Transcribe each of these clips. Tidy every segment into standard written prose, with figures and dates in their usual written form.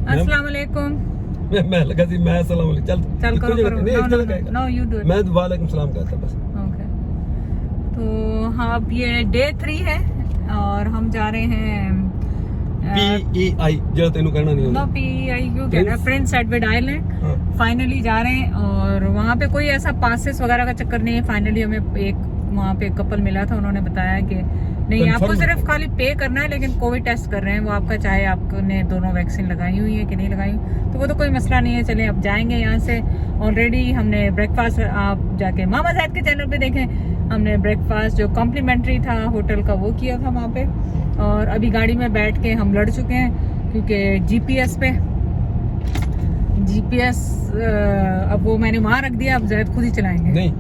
अस्सलाम वालेकुम। मैं लगा थी मैं सलाम वालेकुम चल करो नो यू डू। मैं वालेकुम सलाम कहता बस। ओके, तो हाँ अब ये डे 3 है और हम जा रहे हैं PEI जो तेनू कहना नहीं नो होता। PEI क्यों कहना है, प्रिंस एडवर्ड आइलैंड। हाँ। फाइनली जा रहे हैं और वहाँ पे कोई ऐसा पासेस वगैरह का चक्कर नहीं है। फाइनली हमें एक वहाँ पे कपल मिला था, उन्होंने बताया कि नहीं आपको सिर्फ खाली पे करना है, लेकिन कोविड टेस्ट कर रहे हैं वो आपका, चाहे आपने दोनों वैक्सीन लगाई हुई है कि नहीं लगाई, तो वो तो कोई मसला नहीं है। चले अब जाएंगे यहाँ से। ऑलरेडी हमने ब्रेकफास्ट, आप जाके मामा ज़ैद के चैनल पे देखें, हमने ब्रेकफास्ट जो कॉम्प्लीमेंट्री था होटल का वो किया था वहाँ पे। और अभी गाड़ी में बैठ के हम लड़ चुके हैं क्योंकि GPS अब वो मैंने वहाँ रख दिया, अब ज़ैद खुद ही चलाएंगे। नहीं,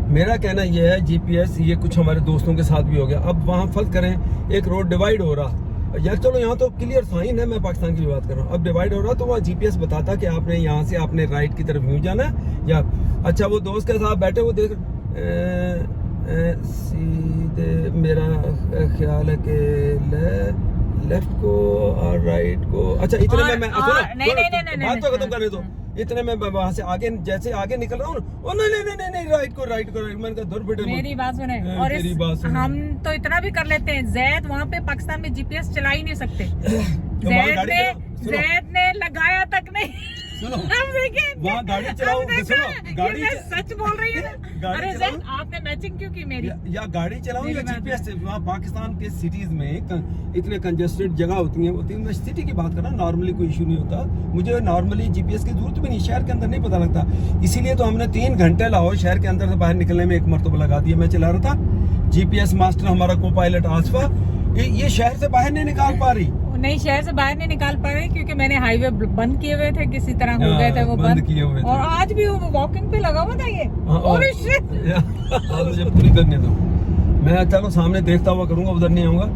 मेरा कहना ये है GPS ये कुछ हमारे दोस्तों के साथ भी हो गया। अब वहाँ फर्ज करें एक रोड डिवाइड हो रहा यार, चलो यहाँ तो क्लियर साइन है, मैं पाकिस्तान की बात कर रहा हूँ। अब डिवाइड हो रहा तो वहाँ GPS बताता कि आपने यहाँ से आपने राइट की तरफ यूँ जाना है या अच्छा। वो दोस्त के साथ बैठे वो देख सीधे, मेरा ख्याल है कि लेफ्ट को और राइट को, अच्छा इतने में मैं बात तो खत्म करने दो। इतने में वहां से आगे जैसे आगे निकल रहा हूँ, ओ नहीं राइट को मैंने कहा दूर बेटे मेरी बात सुने। और हम तो इतना भी कर लेते हैं, जैद वहाँ पे पाकिस्तान में GPS चला ही नहीं सकते। जैद ने लगाया तक नहीं। सुनो वहाँ गाड़ी चलाओ, सुनो गाड़ी सच बोल रही है ना। अरे जैद आपने मैचिंग क्यों की मेरी? या गाड़ी चलाओ या GPS से। वहाँ पाकिस्तान के सिटीज में इतने कंजेस्टेड जगह होती हैं। मैं सिटी की बात कर रहा हूँ, नॉर्मली कोई इशू नहीं होता। मुझे नॉर्मली GPS की जरूरत भी नहीं, शहर के अंदर नहीं पता लगता। इसीलिए तो हमने 3 घंटे लाहौर शहर के अंदर से बाहर निकलने में एक मरतबा लगा दिया। मैं चला रहा था, GPS मास्टर हमारा को पायलट आसफा ये शहर से बाहर नहीं निकाल पा रही। नहीं, शहर से बाहर नहीं निकाल पा रहे क्योंकि मैंने हाईवे बंद किए हुए थे, किसी तरह हो गए थे वो बंद किए हुए थे। और आज भी वो वॉकिंग पे लगा हुआ था ये। और मुझे पूरी करने दो, मैं चलो सामने देखता हुआ करूंगा, उधर नहीं आऊंगा।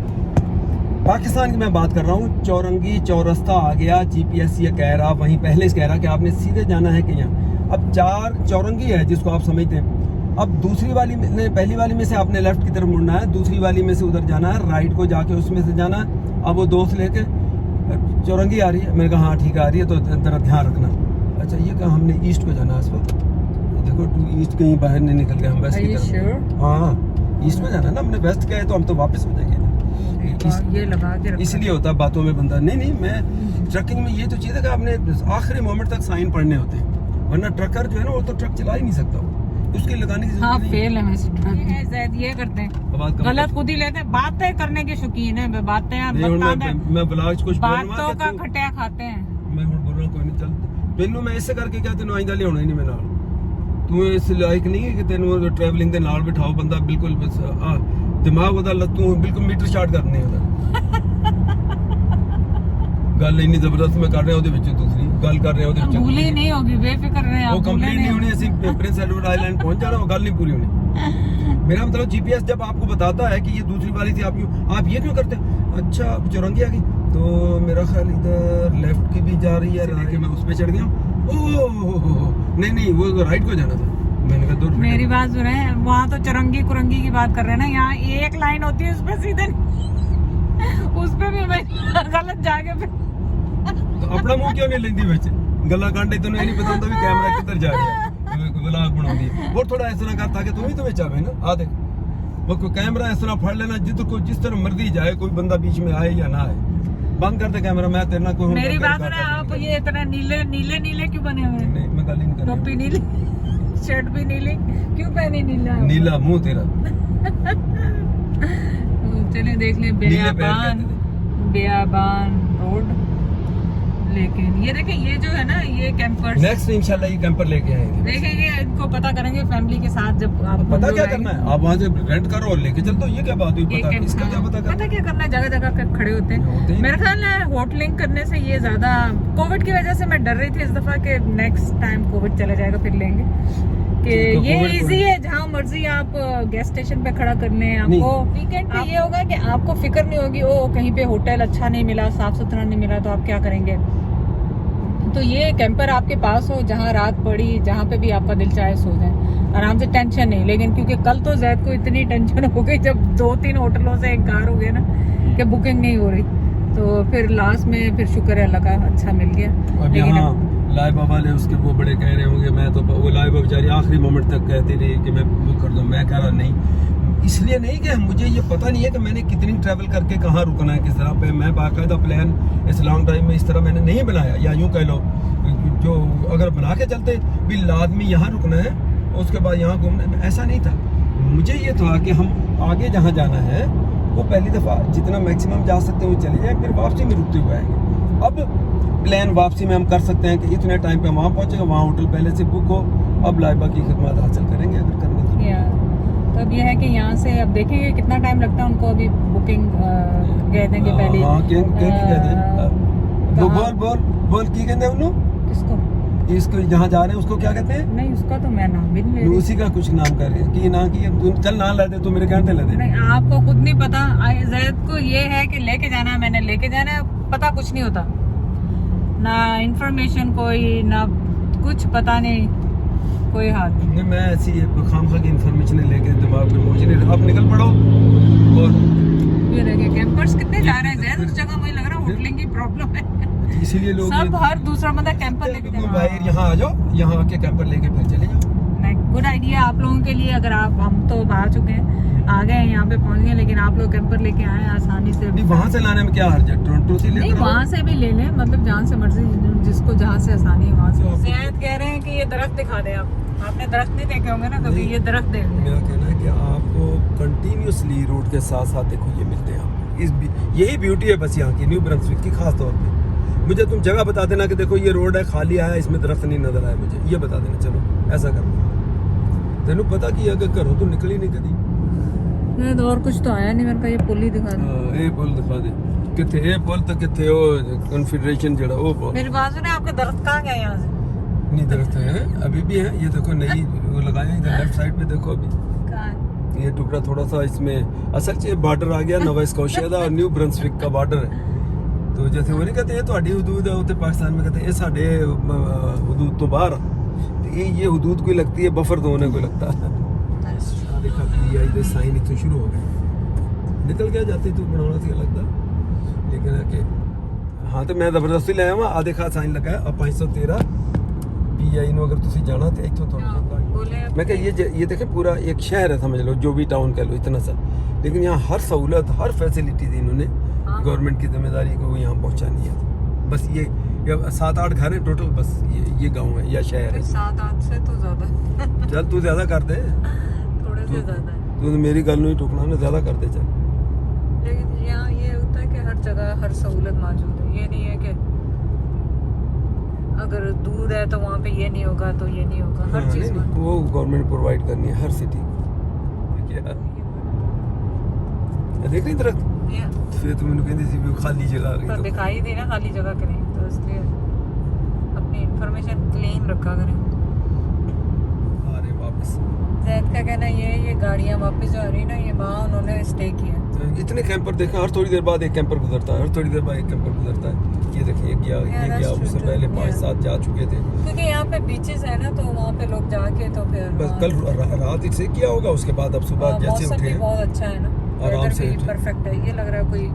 पाकिस्तान की मैं बात कर रहा हूँ, चौरंगी चौरस्ता आ गया। GPS ये कह रहा, वहीं पहले से कह रहा कि आपने सीधे जाना है कि यहाँ। अब 4 चौरंगी है जिसको आप समझते हैं। अब दूसरी वाली में, पहली वाली में से आपने लेफ्ट की तरफ मुड़ना है, दूसरी वाली में से उधर जाना है, राइट को जाके उसमें से जाना है। अब वो दोस्त लेके चौरंगी आ रही है, मैंने कहा हाँ ठीक है आ रही है, तो जरा ध्यान रखना। अच्छा ये कहा हमने ईस्ट को जाना है इस वक्त। देखो टू ईस्ट कहीं बाहर नहीं निकल गया, हम वेस्ट की तरफ। हाँ ईस्ट में जाना है ना, हमने वेस्ट गए तो हम तो वापस हो जाएंगे। ये लगा के इसलिए होता है बातों में बंदा नहीं मैं ट्रकिंग में ये तो चीज़ है कि आपने आखिरी मोमेंट तक साइन पढ़ने होते हैं, वरना ट्रकर जो है ना वो तो ट्रक चला ही नहीं सकता, उसकी लगाने की जरूरत नहीं। फेल है वैसे ये करते हैं, गलत खुद ही लेते हैं। बातें करने के शौकीन है, बातें मैं ब्लॉग कुछ बातों का खटिया खाते हैं। मैं बोल रहा हूँ कोई नहीं चल तेनू मैं ऐसे करके क्या तेनू आइंदा लियाना ही नहीं मेरे नाल। तू इस लायक नहीं है कि तेनू ट्रैवलिंग दे नाल बिठाओ बंदा बिल्कुल दिमाग ओदा तू बिल्कुल मीटर स्टार्ट करने ओदा गल इन्नी जबरदस्त मैं कर रहा ओदे विच दूसरी गल कर रहे ओदे विच भूली नहीं होगी, बेफिक्र रहे आप। वो कंप्लीट नहीं होनी, ऐसी प्रिंस एडवर्ड आइलैंड पहुंच जाना, वो गल नहीं पूरी होनी। मेरा मतलब GPS जब आपको बताता है कि ये दूसरी वाली थी, आप ये क्यों करते हैं? अच्छा चौरंगी आ गई तो मेरा ख्याल इधर लेफ्ट की भी जा रही है, लेके मैं उस पे चढ़ गया। ओह नहीं वो तो राइट को जाना था। मैंने कहा दूर मेरी बात सुने, वहाँ तो चौरंगी कुरंगी की बात कर रहे हैं ना, यहाँ एक लाइन होती है उस पे सीधे उस पे भी मैं गलत जाके तो अपना मुंह क्यों नहीं लेंदी बच्चे गला कांडे तो नहीं पता होता भी कैमरा किधर जा रहा है, व्लॉग बनाती है। और थोड़ा ऐसा ना करता कि तुम ही तो बेचा है ना, आ देख वो कोई कैमरा इस तरह फड़ लेना जिधर को जिस तरह मर्जी जाए, कोई बंदा बीच में आए या ना आए, बंद कर दे कैमरा। मैं तेरे ना कोई मेरी बात है, आप ये इतना नीले क्यों बने हुए हैं? नहीं मैं गल ही नहीं कर रहा। टोपी नीली, शर्ट भी नीली, क्यों पहनी नीला मुंह तेरा। चले देख ले बेयाबान रोड। लेकिन ये देखें, ये जो है ना ये कैंपर नेक्स्ट इंशाल्लाह ये कैंपर लेके आएंगे, देखेंगे इनको पता करेंगे फैमिली के साथ। जब आप पता क्या करना है, आप वहाँ से रेंट करो और लेके चल दो, ये क्या बात हुई? पता इसका क्या पता क्या करना है, जगह जगह खड़े होते हैं। मेरे ख्याल है होटलिंग करने से ये ज्यादा, कोविड की वजह से मैं डर रही थी इस दफा के नेक्स्ट टाइम कोविड चला जाएगा फिर लेंगे कि ये इजी है, जहाँ मर्जी आप गैस स्टेशन पे खड़ा कर लें। आपको वीकेंड पे ये होगा कि आपको फिक्र नहीं होगी ओ कहीं पे होटल अच्छा नहीं मिला, साफ सुथरा नहीं मिला, तो आप क्या करेंगे। तो ये कैंपर आपके पास हो, जहाँ रात पड़ी, जहाँ पे भी आपका दिल चाहे सो जाए आराम से, टेंशन नहीं। लेकिन क्योंकि कल तो जैद को इतनी टेंशन हो गई जब 2-3 होटलों से इनकार हो गया ना कि बुकिंग नहीं हो रही, तो फिर लास्ट में फिर शुक्र है अल्लाह का अच्छा मिल गया। अब लेकिन यहाँ लाइबा वाले उसके वो बड़े कह रहे होंगे, मैं तो वो लाइबा बेचारी आखिरी मोमेंट तक कहती रही कि मैं बुक कर दूँ। मैं कह रहा नहीं, इसलिए नहीं कि मुझे ये पता नहीं है कि मैंने कितनी ट्रैवल करके कहाँ रुकना है, किस तरह पे। मैं बाकायदा प्लान इस लॉन्ग ड्राइव में इस तरह मैंने नहीं बनाया, या यूँ कह लो जो अगर बना के चलते भी लाजमी यहाँ रुकना है उसके बाद यहाँ घूमना, ऐसा नहीं था। मुझे ये था कि हम आगे जहाँ जाना है वो पहली दफ़ा जितना मैक्सिमम जा सकते हैं वो चले जाएँ, फिर वापसी में रुकते हुए आएंगे। अब प्लान वापसी में हम कर सकते हैं कि इतने टाइम पे वहाँ पहुँचेगा, वहाँ होटल पहले से बुक हो। अब लाइबा की खिदमत हासिल करेंगे अगर करने तो। अब ये है कि यहाँ से अब देखेंगे कितना टाइम लगता है उनको। अभी बुकिंग गए देंगे पहले। हाँ क्या कहते हैं, बोल की कहते हैं उन्होंने किसको, इसको जहाँ जा रहे हैं उसको क्या कहते हैं? नहीं उसका तो मैं नाम भी नहीं ले रही। उसी का कुछ नाम कर रहे हैं कि ना कि चल ना ले दे तो मेरे कहते ले दे। नहीं, आपको खुद नहीं पता। जैद को ये है कि लेके जाना है, मैंने लेके जाना है, पता कुछ नहीं होता ना, इंफॉर्मेशन कोई ना कुछ पता नहीं, कोई हाथ नहीं। मैं ऐसी खामखा की इंफॉर्मेशन लेके दिमाग में मुझे नहीं, अब निकल पड़ो। और ये देखिए कैंपर्स कितने जा रहे हैं जैद, उस जगह मुझे लग रहा है होटलिंग की प्रॉब्लम है। इसीलिए लोग सब हर दूसरा बंदा कैंपर लेके जा रहा है। भाई यहाँ आ जाओ, यहाँ आके कैंपर लेके फिर चले जाओ। गुड आइडिया आप लोगों के लिए। अगर आप, हम तो आ चुके हैं, आ गए हैं यहाँ पे पहुँच गए, लेकिन आप लोग कैंपर लेके आए आसानी से। अभी वहाँ से लाने में क्या हर्ज है? टोरंटो से नहीं, वहाँ से भी ले लें, मतलब जहाँ से मर्जी, जिसको जहाँ से आसानी है वहाँ से। जैद कह रहे हैं कि ये दरख्त दिखा दें आप। आपने दरख्त नहीं देखे होंगे ना कभी, ये दरख्त देख लें। मेरा कहना है कि आपको कंटिन्यूसली रोड के साथ साथ देखो ये मिलते हैं आपको। यही ब्यूटी है बस यहाँ की, न्यू ब्रंसविक की खास तौर पे। मुझे तुम जगह बता देना कि देखो ये रोड है, खाली आया, इसमें दरख्त नहीं नजर आया, मुझे ये बता देना। चलो ऐसा कर, तेनू पता कि अगर करो तो निकल ही नहीं कभी। नहीं तो और कुछ तो आया नहीं मेरे को। ये पुल ही दिखा दे। ये पुल दिखा दे किथे, ये पुल तो किथे ओ कॉन्फेडरेशन जड़ा वो पुल। मेरी बाजू ने आपके दरख्त कहाँ गए यहाँ से? नहीं दरख्त है, अभी भी है। ये देखो नई वो लगाए हैं इधर लेफ्ट साइड पे, देखो अभी कहाँ? ये टुकड़ा थोड़ा सा इसमें असल से बॉर्डर आ गया नवा स्कॉशिया दा और न्यू ब्रंसविक का बॉर्डर है। तो जैसे वो नहीं कहते ये ਤੁਹਾਡੀ हदूद है, उते पाकिस्तान में कहते हैं ये साडे हदूद तो बाहर, तो ये हदूद कोई लगती है बफर जोन है कोई लगता है। देखा पीआई दे साइन इतने शुरू हो गए, निकल गया जाते तो बनाना सी लगता, लेकिन है कि हाँ तो मैं जबरदस्ती ले आया आ देखा साइन लगा है। अब 513 पीआई नो अगर तुसी जाना तो इथों थोड़ा मैं कह ये देखे पूरा एक शहर है समझ लो, जो भी टाउन कह लो इतना सा, लेकिन यहाँ हर सहूलत हर फैसिलिटीज इन्होंने गवर्नमेंट की जिम्मेदारी को यहाँ पहुँचानी है। बस ये 7-8 घर है टोटल, बस ये गांव है या शहर है। 7-8 से तो ज्यादा। चल तू ज्यादा कर दे, थोड़े से ज्यादा। तू मेरी गल नहीं टुकना ना, ज्यादा कर दे चल। लेकिन यहाँ ये होता है कि हर जगह हर सहूलत मौजूद है। ये नहीं है कि अगर दूर है तो वहाँ पे ये नहीं होगा तो ये नहीं होगा, हर चीज वो गवर्नमेंट प्रोवाइड करनी है हर सिटी को। देख रही दरख्त फिर तुम मैंने कहती थी खाली जगह आ गई तो दिखाई दी ना खाली जगह करें, तो इसलिए अपनी इंफॉर्मेशन क्लीन रखा करें। अरे वापस जैद का कहना ये गाड़ियाँ वापस जो आ रही ना, ये वहाँ उन्होंने स्टे किया। इतने कैंपर देखा, हर थोड़ी देर बाद एक कैंपर गुजरता है, हर थोड़ी देर बाद एक कैंपर गुजरता है। ये देखिए ये क्या उससे पहले 5-7 जा चुके थे, क्योंकि यहाँ पे बीचेस है ना, तो वहाँ पे लोग जाके तो फिर बस कल रात से किया होगा, उसके बाद अब सुबह जैसे उठे भी बहुत अच्छा है ना, आराम से परफेक्ट है। ये लग रहा है कोई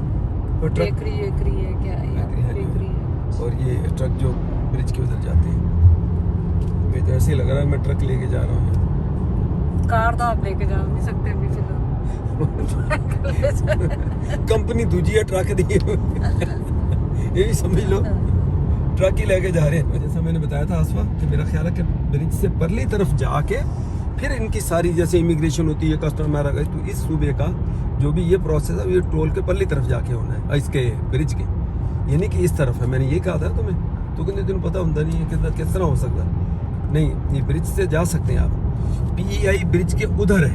बेकरी है क्या है, बेकरी है। और ये ट्रक जो ब्रिज के उधर जाते हैं, मुझे तो ऐसे ही लग रहा है मैं ट्रक लेके जा रहा हूँ। कार तो आप लेके जा नहीं सकते अभी फिलहाल। कंपनी दूजी है ट्रक दी ये भी समझ लो, ट्रक ही लेके जा रहे हैं। जैसा मैंने बताया था आसफा कि मेरा ख्याल है कि ब्रिज से परली तरफ जाके फिर इनकी सारी जैसे इमिग्रेशन होती है, कस्टम वगैरह, तो इस सूबे का जो भी ये प्रोसेस है ये टोल के परली तरफ जाके होना है, इसके ब्रिज के, यानी कि इस तरफ है। मैंने ये कहा था तुम्हें, तो कितने दिन पता होता नहीं है किस तरह हो सकता नहीं, ये ब्रिज से जा सकते हैं आप, पीईआई ब्रिज के उधर है,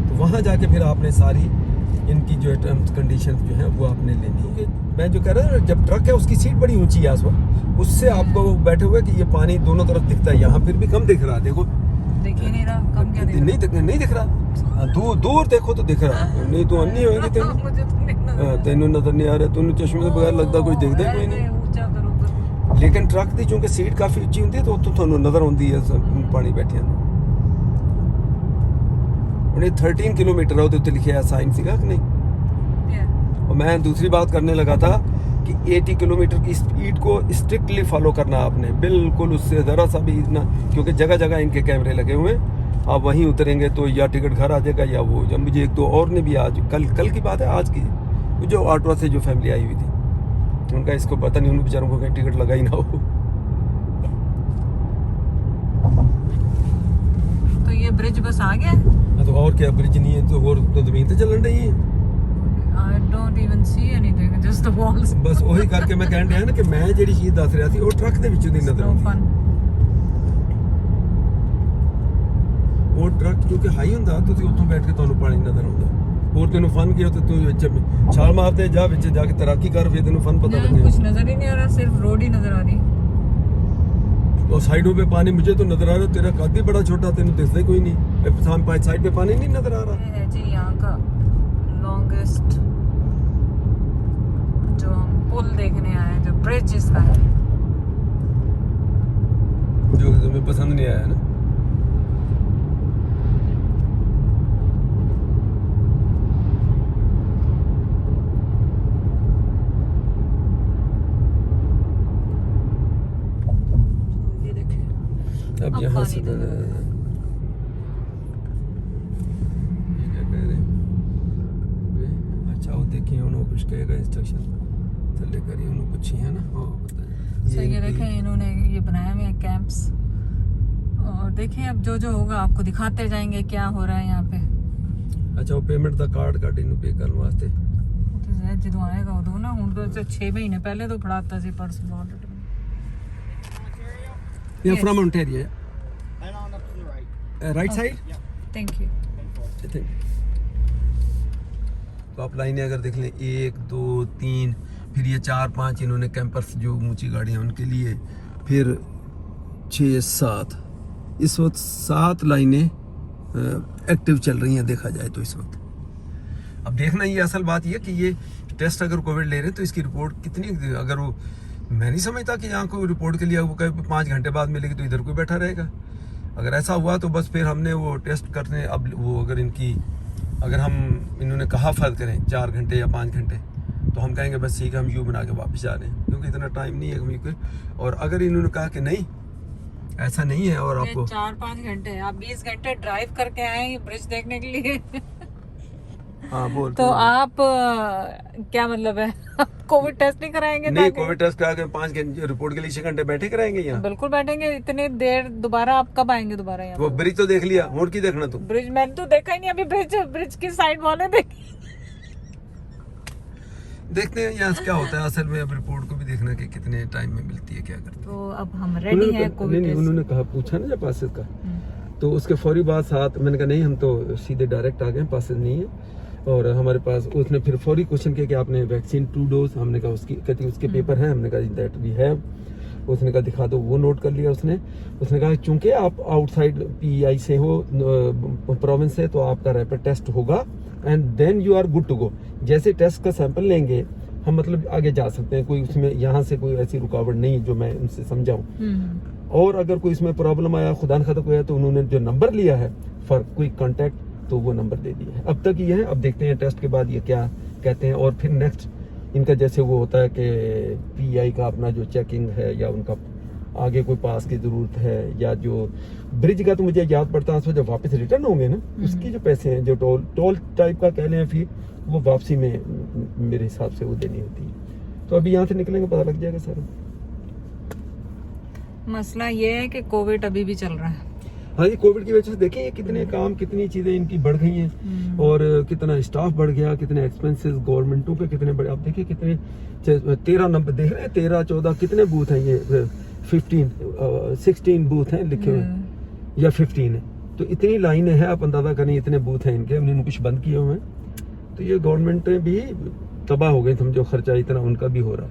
तो वहाँ जाके फिर आपने सारी इनकी जो टर्म्स कंडीशन जो है वो आपने लेनी है। मैं जो कह रहा था जब ट्रक है उसकी सीट बड़ी ऊंची है आसवा, उससे आपको बैठे हुए कि ये पानी दोनों तरफ दिखता है, यहाँ फिर भी कम दिख रहा है। देखो दिख ही नहीं रहा, कम क्या दिख रहा? नहीं दिख रहा, दूर देखो तो दिख रहा, नहीं तो अन्नी होगी तेनू नजर नहीं आ रहा, तेनू चश्मे के बगैर लगता कोई दिखता कोई नहीं। लेकिन ट्रक की चूंकि सीट काफी ऊंची होती है तो उत्थों थानू नजर आती है पानी बैठिया। 13 किलोमीटर है, उत्ते लिखा है साइन सीगा कि नहीं, और मैं दूसरी बात करने लगा था कि 80 किलोमीटर की स्पीड को स्ट्रिक्टली फॉलो करना आपने, बिल्कुल उससे ज़रा सा भी इतना, क्योंकि जगह जगह इनके कैमरे लगे हुए हैं। आप वहीं उतरेंगे तो या टिकट घर आ जाएगा या वो। जब मुझे एक दो और ने भी आज कल की बात है, आज की, जो ऑटो से जो फैमिली आई हुई थी, उनका इसको पता नहीं, उन बेचारों को कहीं टिकट लगा ही ना हो। तो ये ब्रिज बस आ गया? तो और क्या, ब्रिज नहीं है तो और तो ज़मीन तो चलन रही है। I don't even see anything, just the walls. बस वही करके मैं कहने आया ना कि मैं ਜਿਹੜੀ ਚੀਜ਼ ਦੱਸ ਰਿਹਾ ਸੀ ਉਹ ਟਰੱਕ ਦੇ ਵਿੱਚੋਂ ਦੀ ਨਜ਼ਰ ਆਉਂਦੀ। ਉਹ ਟਰੱਕ ਕਿਉਂਕਿ ਹਾਈ ਹੁੰਦਾ, ਤੁਸੀਂ ਉੱਥੋਂ ਬੈਠ ਕੇ ਤੁਹਾਨੂੰ ਪਾਣੀ ਨਜ਼ਰ ਆਉਂਦਾ। ਹੋਰ ਤੈਨੂੰ ਫਨ ਕੀ ਹੋ ਤੇ ਤੂੰ ਛਾਲ ਮਾਰਦੇ ਜਾ ਵਿੱਚ ਜਾ ਕੇ ਤੈਰਾਕੀ ਕਰ, ਫਿਰ ਤੈਨੂੰ फन पता लगेगा। कुछ नजर ही नहीं आ रहा, सिर्फ रोड ही नजर आ रही। और साइडों पे पानी मुझे तो नजर आ रहा है, तेरा कद भी बड़ा छोटा, तेन दिखता कोई नहीं। साइड पे पानी नहीं नजर आ रहा है जी यहाँ का लॉन्गेस्ट जो हम पुल देखने आए हैं, जो ब्रिज इसका है, जो तुम्हें पसंद नहीं आया ना। अब यहाँ से क्या कह रहे हैं? अच्छा वो देखिए उन्होंने कुछ कहेगा इंस्ट्रक्शन थले करिए, उन्होंने पूछी है ना। हाँ बताइए। सो ये देखें इन्होंने ये बनाए हुए हैं कैंप्स, और देखें अब जो जो होगा आपको दिखाते जाएंगे क्या हो रहा है यहाँ पे। अच्छा वो पेमेंट का कार्ड काट इन्हों पे करने वास्ते जो आएगा वो दो ना, हूँ तो 6 महीने पहले तो फड़ाता सी पर्स बहुत। We are from Ontario. Head on up to the right. Right side? Yeah. Thank you. तो आप लाइनें अगर देख लें 1 2 3, फिर ये 4 5 इन्होंने कैंपर्स जो ऊंची गाड़ियां उनके लिए, फिर 6 7, इस वक्त 7 लाइनें एक्टिव चल रही हैं देखा जाए तो इस वक्त। अब देखना ये असल बात ये कि ये टेस्ट अगर कोविड ले रहे हैं तो इसकी रिपोर्ट कितनी, अगर वो, मैं नहीं समझता कि यहाँ कोई रिपोर्ट के लिए वो कहीं 5 घंटे बाद मिलेगी तो इधर कोई बैठा रहेगा। अगर ऐसा हुआ तो बस फिर हमने वो टेस्ट करने, अब वो अगर अगर हम इन्होंने कहा फर्ज करें 4 घंटे या 5 घंटे, तो हम कहेंगे बस ठीक है हम यू बना के वापस जा रहे हैं, क्योंकि इतना टाइम नहीं है कभी। और अगर इन्होंने कहा कि नहीं ऐसा नहीं है और आपको 4-5 घंटे, आप 20 घंटे ड्राइव करके आए ब्रिज देखने के लिए। हाँ बोल तो आप क्या मतलब है, कोविड टेस्ट नहीं कराएंगे? नहीं, कोविड टेस्ट करा के 5 घंटे रिपोर्ट के लिए 6 घंटे बैठे कराएंगे यहाँ? बिल्कुल बैठेंगे। इतनी देर दोबारा आप कब आएंगे दोबारा यहाँ? वो ब्रिज तो देख लिया, और की देखना तुम? ब्रिज मैंने तो देखा ही नहीं अभी। ब्रिज की साइड वाले देखते हैं यहाँ क्या होता है असल में। अब रिपोर्ट को भी देखना कि कितने टाइम में मिलती है, क्या करते हैं। तो अब हम रेडी हैं कोविड टेस्ट। उन्होंने कहा, पूछा ना जब पासेस का, तो उसके फौरी बाद साथ मैंने कहा नहीं हम तो सीधे डायरेक्ट आ गए, पासेस नहीं है। और हमारे पास उसने फिर फौरी क्वेश्चन किया कि आपने वैक्सीन 2 डोज, हमने कहा उसकी, कहती उसके पेपर हैं, हमने कहा दैट वी हैव। उसने कहा दिखा दो, वो नोट कर लिया उसने कहा चूंकि आप आउटसाइड PEI से हो, प्रोविंस से, तो आपका रैपिड टेस्ट होगा and then you are good to go. जैसे टेस्ट का सैंपल लेंगे हम मतलब आगे जा सकते हैं, कोई उसमें यहाँ से कोई ऐसी रुकावट नहीं जो मैं उनसे समझाऊं। और अगर कोई इसमें प्रॉब्लम आया, खुदा न खास्ता कोई है, तो उन्होंने जो नंबर लिया है फॉर क्विक कांटेक्ट, तो वो नंबर दे दिया है। अब तक ये है, अब देखते हैं टेस्ट के बाद ये क्या कहते हैं। और फिर नेक्स्ट इनका जैसे वो होता है कि PEI का अपना जो चेकिंग है, या उनका आगे कोई पास की जरूरत है, या जो ब्रिज का, तो मुझे याद पड़ता है जब वापस रिटर्न होंगे ना, उसकी जो पैसे हैं, जो टोल टाइप का कह लें, फिर वो वापसी में मेरे हिसाब से वो देनी होती है। तो अभी यहाँ से निकलेंगे पता लग जाएगा सर। मसला ये है कि कोविड अभी भी चल रहा है। हाँ, ये कोविड की वजह से देखिए कितने काम, कितनी चीजें इनकी बढ़ गई हैं, और कितना स्टाफ बढ़ गया, कितने एक्सपेंसेस गवर्नमेंटों के कितने बड़े। आप देखिए कितने 13 नंबर देख रहे हैं, 13 14 कितने बूथ हैं, ये 16 बूथ हैं लिखे हुए, या 15 है। तो इतनी लाइनें हैं, आप अंदाजा करें इतने बूथ हैं इनके, उन्होंने कुछ बंद किए हुए हैं। तो ये गवर्नमेंटें भी तबाह हो गई, समझो खर्चा इतना उनका भी हो रहा।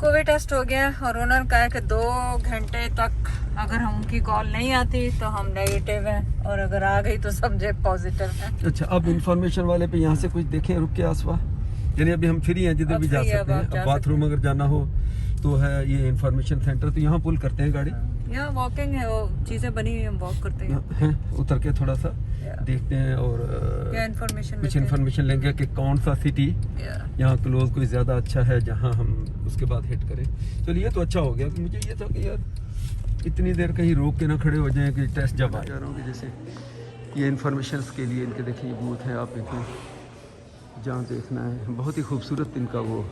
कोविड टेस्ट हो गया और उन्होंने कहा कि 2 घंटे तक अगर हम उनकी कॉल नहीं आती तो हम नेगेटिव हैं, और अगर आ गई तो समझे पॉजिटिव हैं। अच्छा, अब इंफॉर्मेशन वाले पे यहाँ से कुछ देखें, रुक के आसवा, यानी अभी हम फ्री हैं, जिधर भी जा सकते हैं। अब बाथरूम अगर जाना हो तो है ये इंफॉर्मेशन सेंटर, तो यहाँ पुल करते हैं गाड़ी। यहाँ वॉकिंग है, वो चीजें बनी हुई, हम वॉक करते हैं, उतर के थोड़ा सा देखते हैं और क्या इन्फॉर्मेशन कुछ इन्फॉर्मेशन लेंगे कि कौन सा सिटी यहाँ क्लोज कोई ज़्यादा अच्छा है जहाँ हम उसके बाद हिट करें। चलिए ये तो अच्छा हो गया कि मुझे ये था कि यार इतनी देर कहीं रोक के ना खड़े हो जाएं कि टेस्ट जब आ जा रहा हूँ कि जैसे ये इन्फॉर्मेशन के लिए इनके देखिए बूथ है, आप देखें जहाँ देखना है। बहुत ही खूबसूरत इनका वो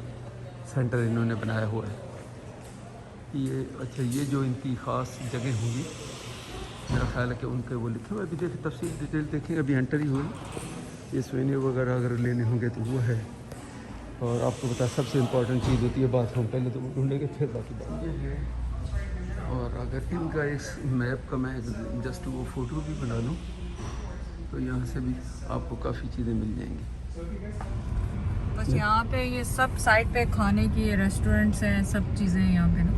सेंटर इन्होंने बनाया हुआ है। ये अच्छा ये जो इनकी ख़ास जगह होंगी मेरा ख्याल है कि उनके वो लिखे हुए अभी देखें तफसील डिटेल देखें, अभी एंटर ही हुई। ये सोने वगैरह अगर लेने होंगे तो वो है। और आपको पता है सबसे इम्पोर्टेंट चीज़ होती है बाथरूम, पहले तो वो ढूंढेंगे फिर बाकी बात ये है। और अगर इनका इस मैप का मैं जस्ट वो फ़ोटो भी बना लूँ तो यहाँ से भी आपको काफ़ी चीज़ें मिल जाएंगी। बस यहाँ पे ये सब साइड पे खाने की रेस्टोरेंट्स हैं, सब चीज़ें हैं यहाँ पे ना।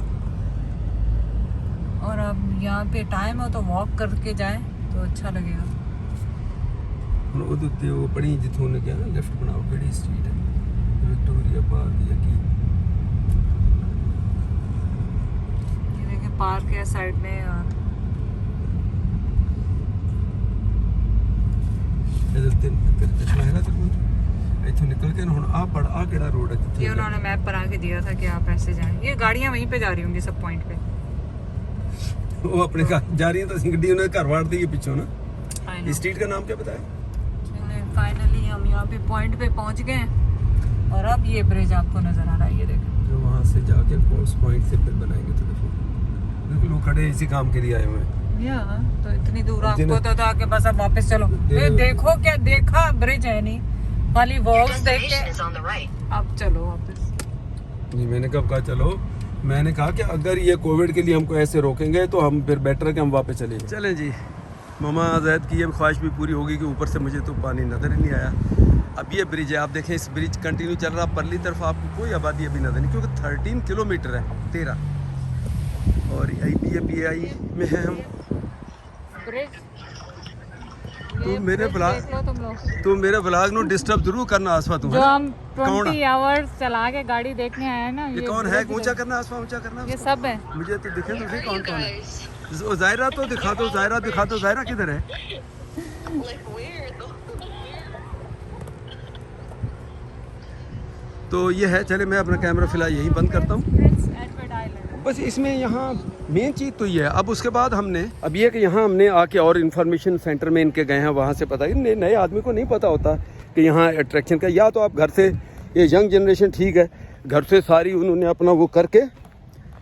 और अब यहाँ पे टाइम हो तो वॉक करके जाएं तो अच्छा लगेगा। वो बड़ी जितों ने क्या ना लेफ्ट बनाओ बड़ी स्ट्रीट है विक्टोरिया पार्क या की ये देखिए पार्क है साइड में। और इथों निकल के हुण आ पड़ आ केड़ा रोड है ये उन्होंने मैप बना के दिया था कि आप ऐसे जाएं। ये गाड़ियाँ वहीं पे जा रही होंगी सब पॉइंट पे। वो अपने घर जा रही है तो सिंगड़ी उन्हें घर वाड़ दी है पीछे ना। इस स्ट्रीट का नाम क्या बताया? फाइनली हम यहाँ पे पॉइंट पे पहुँच गए हैं और अब ये ब्रिज आपको नजर आ रहा है, ये देखो। जो वहाँ से जाके उस पॉइंट से फिर बनाएंगे तो देखो लोग खड़े इसी काम के लिए आए हुए हैं। या तो इतनी दूर आपको तो था कि बस अब वापस चलो। ये देखो क्या देखा, ब्रिज है नहीं, खाली वॉल्स देख के अब चलो वापस। नहीं मैंने कब कहा चलो, मैंने कहा कि अगर ये कोविड के लिए हमको ऐसे रोकेंगे तो हम फिर बेटर है कि हम वापस चले जाएं। चलें जी, मामा जैद की ये ख्वाहिश भी पूरी होगी कि ऊपर से मुझे तो पानी नज़र ही नहीं आया। अब ये ब्रिज है, आप देखें इस ब्रिज कंटिन्यू चल रहा, परली तरफ आपको कोई आबादी अभी नज़र नहीं क्योंकि 13 किलोमीटर है 13 और ये PI में है हम। तो मेरे ब्लॉग नो डिस्टर्ब जरूर करना आसफा तुम जो हम 20 आवर्स चला के गाड़ी देखने आए ना। ये कौन है? ऊंचा करना आसफा, ऊंचा करना। ये सब है, मुझे तो दिखे तो सही कौन कौन है। ज़ायरा तो दिखा दो, ज़ायरा दिखा दो, ज़ायरा किधर है? तो ये है, चले मैं अपना कैमरा फिलहाल यहीं बंद करता हूँ। बस इसमें यहाँ मेन चीज़ तो ये है। अब उसके बाद हमने अब ये कि यहाँ हमने आके और इन्फॉर्मेशन सेंटर में इनके गए हैं, वहाँ से पता है नए आदमी को नहीं पता होता कि यहाँ अट्रैक्शन का। या तो आप घर से, ये यंग जनरेशन ठीक है, घर से सारी उन्होंने अपना वो करके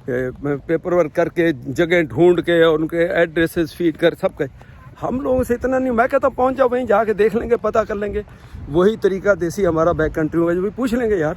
पेपर वर्क करके जगह ढूंढ के और उनके एड्रेसेस फीड कर सब के। हम लोगों से इतना नहीं, मैं कहता पहुँच जाओ वहीं जाके देख लेंगे, पता कर लेंगे। वही तरीका देसी हमारा बैक कंट्री में जो भी पूछ लेंगे यार।